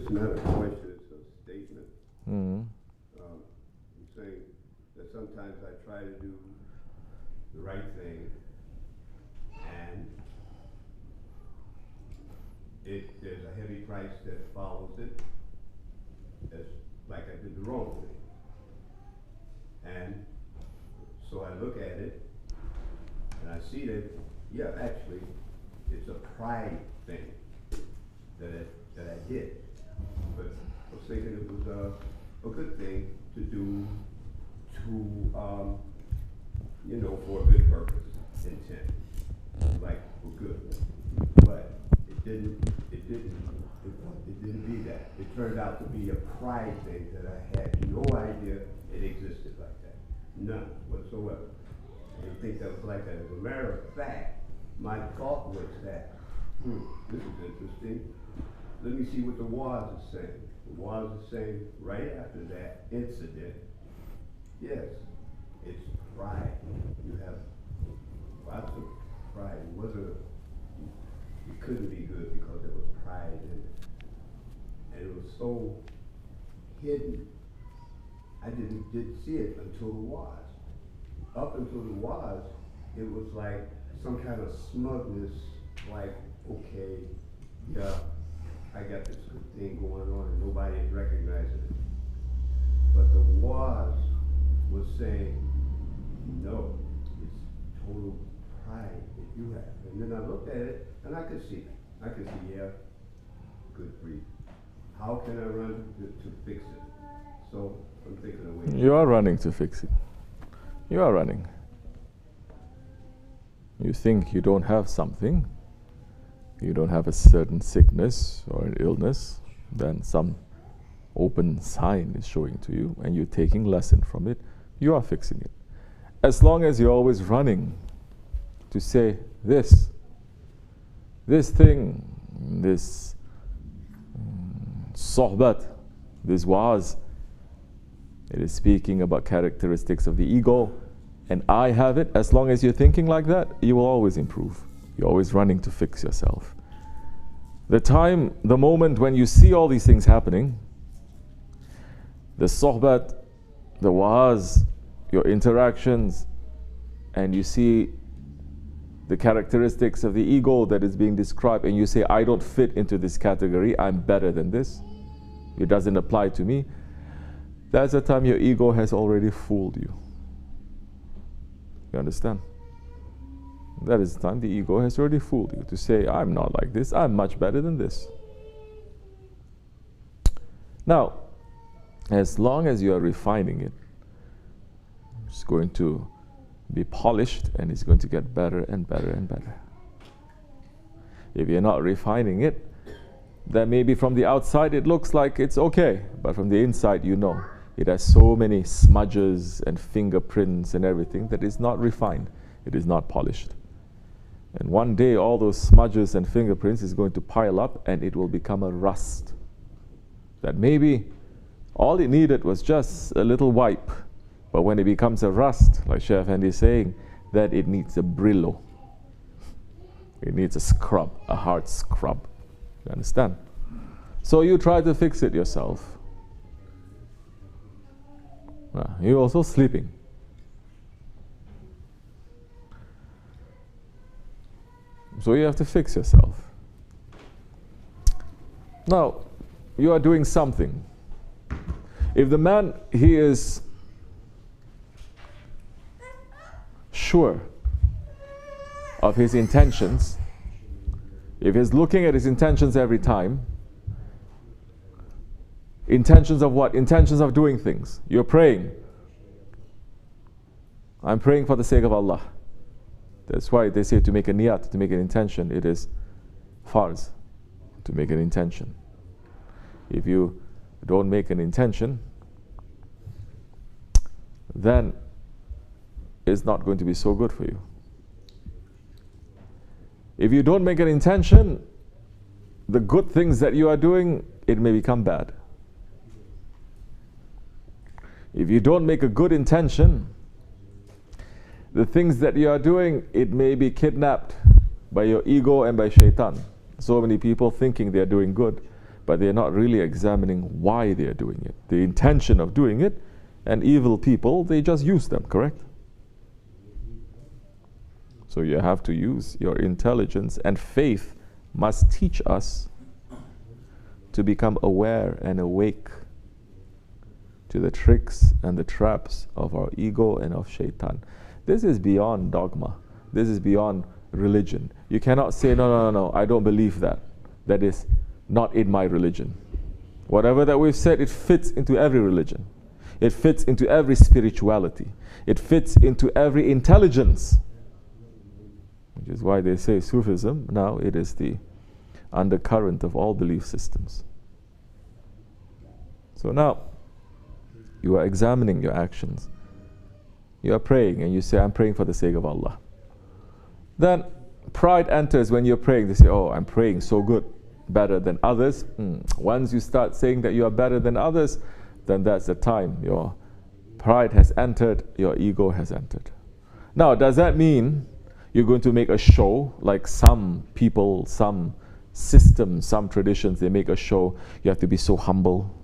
It's not a question, it's a statement. Mm-hmm. I'm saying that sometimes I try to do the right thing, and there's a heavy price that follows it. It's like I did the wrong thing. And so I look at it, and I see that, yeah, actually, it's a pride thing that I did. But I was thinking it was a good thing to do for a good purpose, intent, like for good. But it didn't be that. It turned out to be a pride thing that I had no idea it existed like that. None whatsoever. I think that was like that. As a matter of fact, my thought was that, this is interesting. Let me see what the WAS is saying. The WAS is saying right after that incident, yes, it's pride. You have lots of pride. It couldn't be good because there was pride in it. And it was so hidden. I didn't see it until the WAS. Up until the WAS, it was like some kind of smugness, like, okay, yeah, I got this good thing going on and nobody is recognizing it. But the WAS was saying, no, it's total pride that you have. And then I looked at it and I could see, yeah, good grief. How can I run to fix it? So I'm thinking of ways. You are running to fix it. You are running. You think you don't have something, you don't have a certain sickness or an illness, then some open sign is showing to you and you're taking lesson from it, you are fixing it. As long as you're always running to say this thing, this sohbat, this wa'az, it is speaking about characteristics of the ego, and I have it. As long as you're thinking like that, you will always improve. You're always running to fix yourself. The moment when you see all these things happening, the sohbat, the wa'az, your interactions, and you see the characteristics of the ego that is being described, and you say, I don't fit into this category, I'm better than this, it doesn't apply to me, that's the time your ego has already fooled you. You understand? That is the time the ego has already fooled you to say, I'm not like this, I'm much better than this. Now, as long as you are refining it, it's going to be polished and it's going to get better and better and better. If you're not refining it, then maybe from the outside it looks like it's okay, but from the inside you know it has so many smudges and fingerprints and everything that is not refined, it is not polished. And one day all those smudges and fingerprints is going to pile up and it will become a rust. That maybe all it needed was just a little wipe, but when it becomes a rust, like Sheikh Effendi is saying, that it needs a Brillo. It needs a scrub, a hard scrub. You understand? So you try to fix it yourself. You're also sleeping. So you have to fix yourself. Now, you are doing something. If the man, he is sure of his intentions, if he's looking at his intentions every time, intentions of what? Intentions of doing things. You're praying. I'm praying for the sake of Allah. That's why they say to make a niyat, to make an intention, it is farz, to make an intention. If you don't make an intention, then it's not going to be so good for you. If you don't make an intention, the good things that you are doing, it may become bad. If you don't make a good intention, the things that you are doing, it may be kidnapped by your ego and by shaitan. So many people thinking they are doing good, but they're not really examining why they're doing it, the intention of doing it. And evil people, they just use them, correct? So you have to use your intelligence, and faith must teach us to become aware and awake to the tricks and the traps of our ego and of shaitan. This is beyond dogma. This is beyond religion. You cannot say, no, I don't believe that. That is not in my religion. Whatever that we've said, it fits into every religion. It fits into every spirituality. It fits into every intelligence. Which is why they say Sufism, now it is the undercurrent of all belief systems. So now, you are examining your actions. You are praying and you say, I'm praying for the sake of Allah. Then pride enters when you're praying. They say, oh, I'm praying so good, better than others. Once you start saying that you are better than others, then that's the time your pride has entered, your ego has entered. Now, does that mean you're going to make a show, like some people, some systems, some traditions, they make a show? You have to be so humble.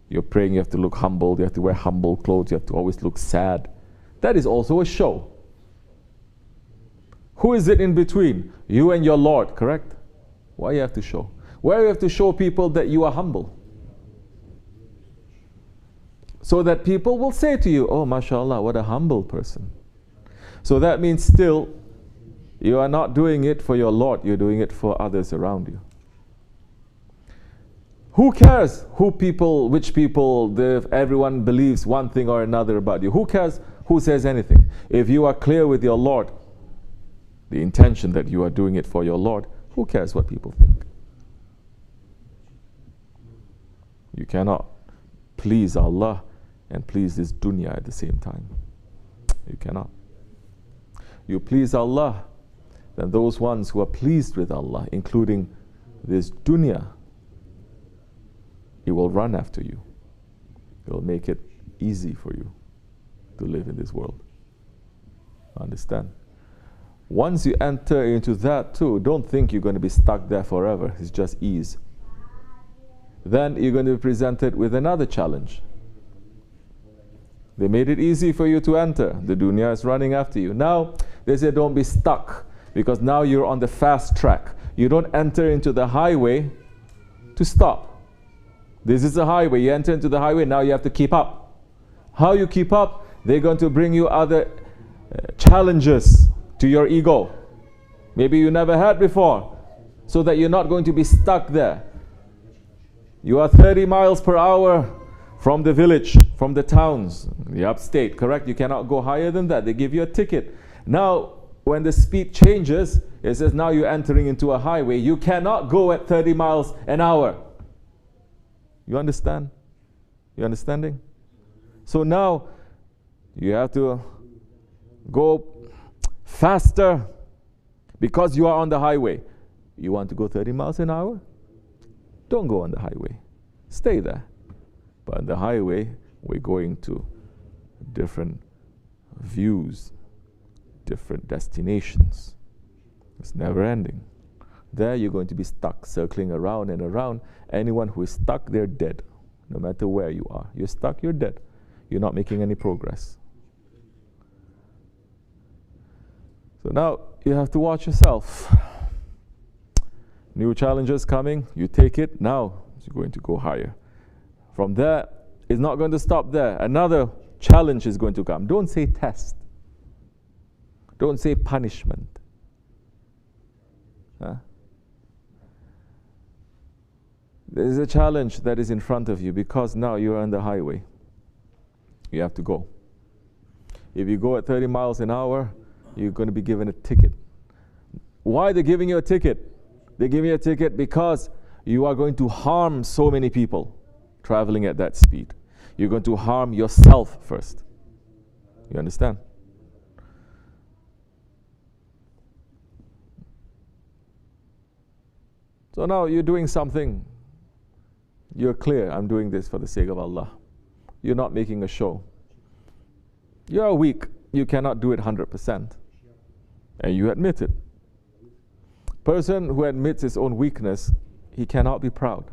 You're praying, you have to look humble, you have to wear humble clothes, you have to always look sad. That is also a show. Who is it in between? You and your Lord, correct? Why you have to show? Why you have to show people that you are humble? So that people will say to you, oh, mashallah, what a humble person. So that means still, you are not doing it for your Lord, you're doing it for others around you. Who cares which people, everyone believes one thing or another about you. Who cares who says anything? If you are clear with your Lord, the intention that you are doing it for your Lord, who cares what people think? You cannot please Allah and please this dunya at the same time. You cannot. You please Allah, then those ones who are pleased with Allah, including this dunya, He will run after you. He will make it easy for you to live in this world. Understand? Once you enter into that too, don't think you're going to be stuck there forever. It's just ease. Then you're going to be presented with another challenge. They made it easy for you to enter. The dunya is running after you. Now, they say don't be stuck, because now you're on the fast track. You don't enter into the highway to stop. This is a highway. You enter into the highway, now you have to keep up. How you keep up? They're going to bring you other challenges to your ego. Maybe you never had before, so that you're not going to be stuck there. You are 30 miles per hour from the village, from the towns, the upstate, correct? You cannot go higher than that. They give you a ticket. Now, when the speed changes, it says now you're entering into a highway. You cannot go at 30 miles an hour. You understand? You understanding? So now you have to go faster because you are on the highway. You want to go 30 miles an hour? Don't go on the highway. Stay there. But on the highway, we're going to different views, different destinations. It's never ending. There you're going to be stuck, circling around and around. Anyone who is stuck, they're dead. No matter where you are. You're stuck, you're dead. You're not making any progress. So now you have to watch yourself. New challenges coming, you take it. Now you're going to go higher. From there, it's not going to stop there. Another challenge is going to come. Don't say test. Don't say punishment. Huh? There is a challenge that is in front of you because now you are on the highway. You have to go. If you go at 30 miles an hour, you're going to be given a ticket. Why are they giving you a ticket? They give you a ticket because you are going to harm so many people traveling at that speed. You're going to harm yourself first. You understand? So now you're doing something. You're clear, I'm doing this for the sake of Allah. You're not making a show. You're weak. You cannot do it 100%. And you admit it. Person who admits his own weakness, he cannot be proud.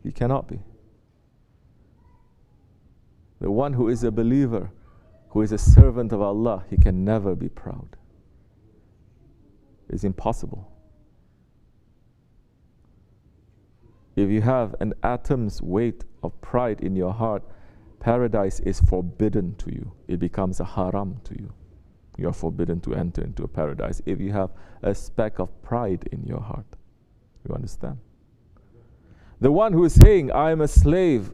He cannot be. The one who is a believer, who is a servant of Allah, he can never be proud. It's impossible. If you have an atom's weight of pride in your heart, paradise is forbidden to you. It becomes a haram to you. You are forbidden to enter into a paradise if you have a speck of pride in your heart. You understand? The one who is saying, I am a slave.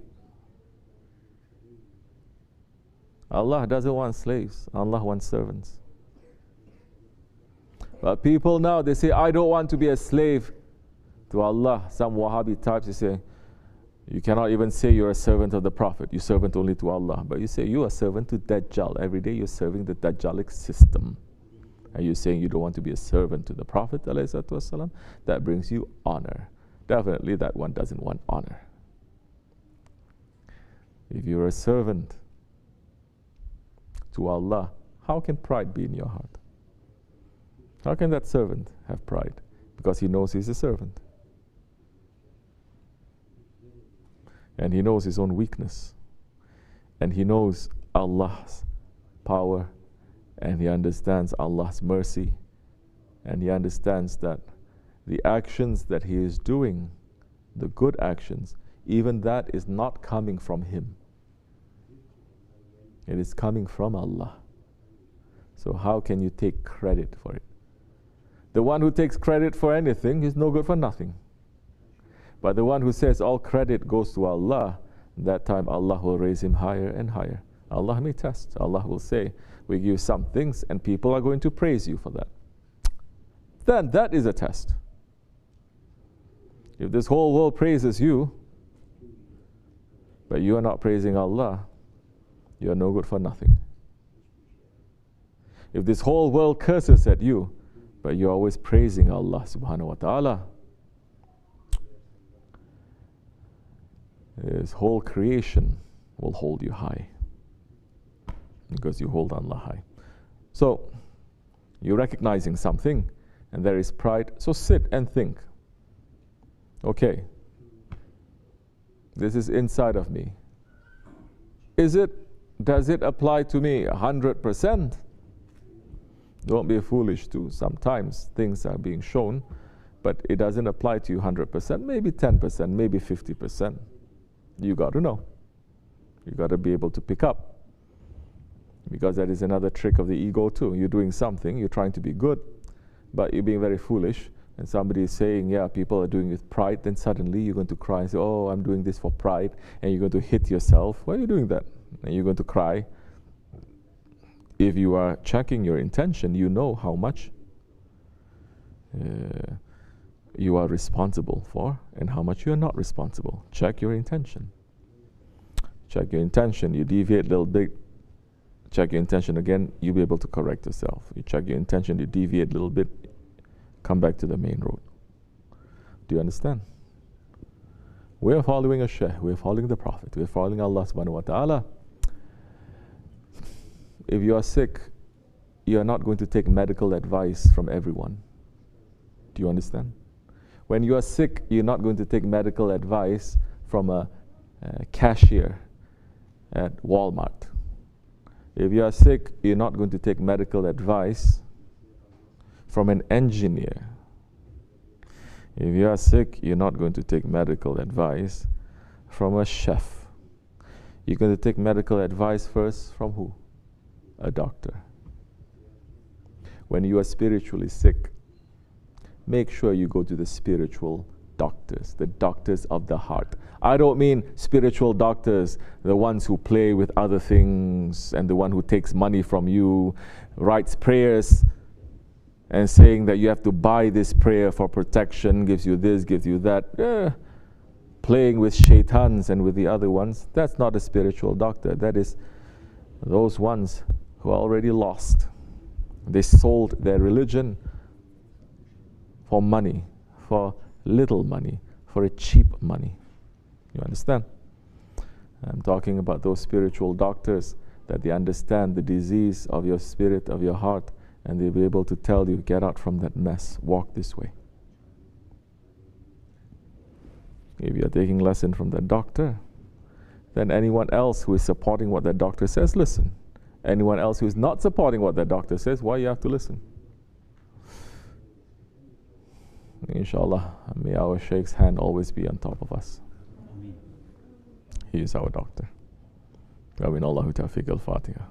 Allah doesn't want slaves. Allah wants servants. But people now, they say, I don't want to be a slave to Allah. Some Wahhabi types, they say, you cannot even say you're a servant of the Prophet. You're servant only to Allah. But you say you are a servant to Dajjal. Every day you're serving the Dajjalic system. And you're saying you don't want to be a servant to the Prophet, ﷺ? That brings you honor. Definitely that one doesn't want honor. If you're a servant to Allah, how can pride be in your heart? How can that servant have pride? Because he knows he's a servant. And he knows his own weakness. And he knows Allah's power. And he understands Allah's mercy. And he understands that the actions that he is doing, the good actions, even that is not coming from him. It is coming from Allah. So how can you take credit for it? The one who takes credit for anything is no good for nothing. But the one who says all credit goes to Allah, that time Allah will raise him higher and higher. Allah may test. Allah will say, we give you some things and people are going to praise you for that. Then that is a test. If this whole world praises you, but you are not praising Allah, you are no good for nothing. If this whole world curses at you, but you're always praising Allah subhanahu wa ta'ala, this whole creation will hold you high because you hold Allah high. So you're recognizing something and there is pride, so sit and think, okay, this is inside of me. Does it apply to me 100%? Don't be foolish too. Sometimes things are being shown, but it doesn't apply to you 100%, maybe 10%, maybe 50%. You got to know. You got to be able to pick up. Because that is another trick of the ego too. You're doing something, you're trying to be good, but you're being very foolish, and somebody is saying, yeah, people are doing it with pride, then suddenly you're going to cry and say, oh, I'm doing this for pride, and you're going to hit yourself. Why are you doing that? And you're going to cry. If you are checking your intention, you know how much you are responsible for and how much you are not responsible. Check your intention. Check your intention. You deviate a little bit. Check your intention again. You'll be able to correct yourself. You check your intention. You deviate a little bit. Come back to the main road. Do you understand? We are following a Shaykh. We are following the Prophet. We are following Allah subhanahu wa ta'ala. If you are sick, you are not going to take medical advice from everyone. Do you understand? When you are sick, you're not going to take medical advice from a cashier at Walmart. If you are sick, you're not going to take medical advice from an engineer. If you are sick, you're not going to take medical advice from a chef. You're going to take medical advice first from who? A doctor. When you are spiritually sick, make sure you go to the spiritual doctors, the doctors of the heart. I don't mean spiritual doctors, the ones who play with other things and the one who takes money from you, writes prayers and saying that you have to buy this prayer for protection, gives you this, gives you that. Playing with shaitans and with the other ones, that's not a spiritual doctor. That is those ones who are already lost. They sold their religion for money, for little money, for a cheap money. You understand? I'm talking about those spiritual doctors that they understand the disease of your spirit, of your heart, and they'll be able to tell you, get out from that mess, walk this way. If you're taking lesson from the doctor, then anyone else who is supporting what the doctor says, listen. Anyone else who is not supporting what the doctor says, why you have to listen? Inshallah, may our Shaykh's hand always be on top of us. He is our doctor. Amin Allahu tawfiq al-Fatiha.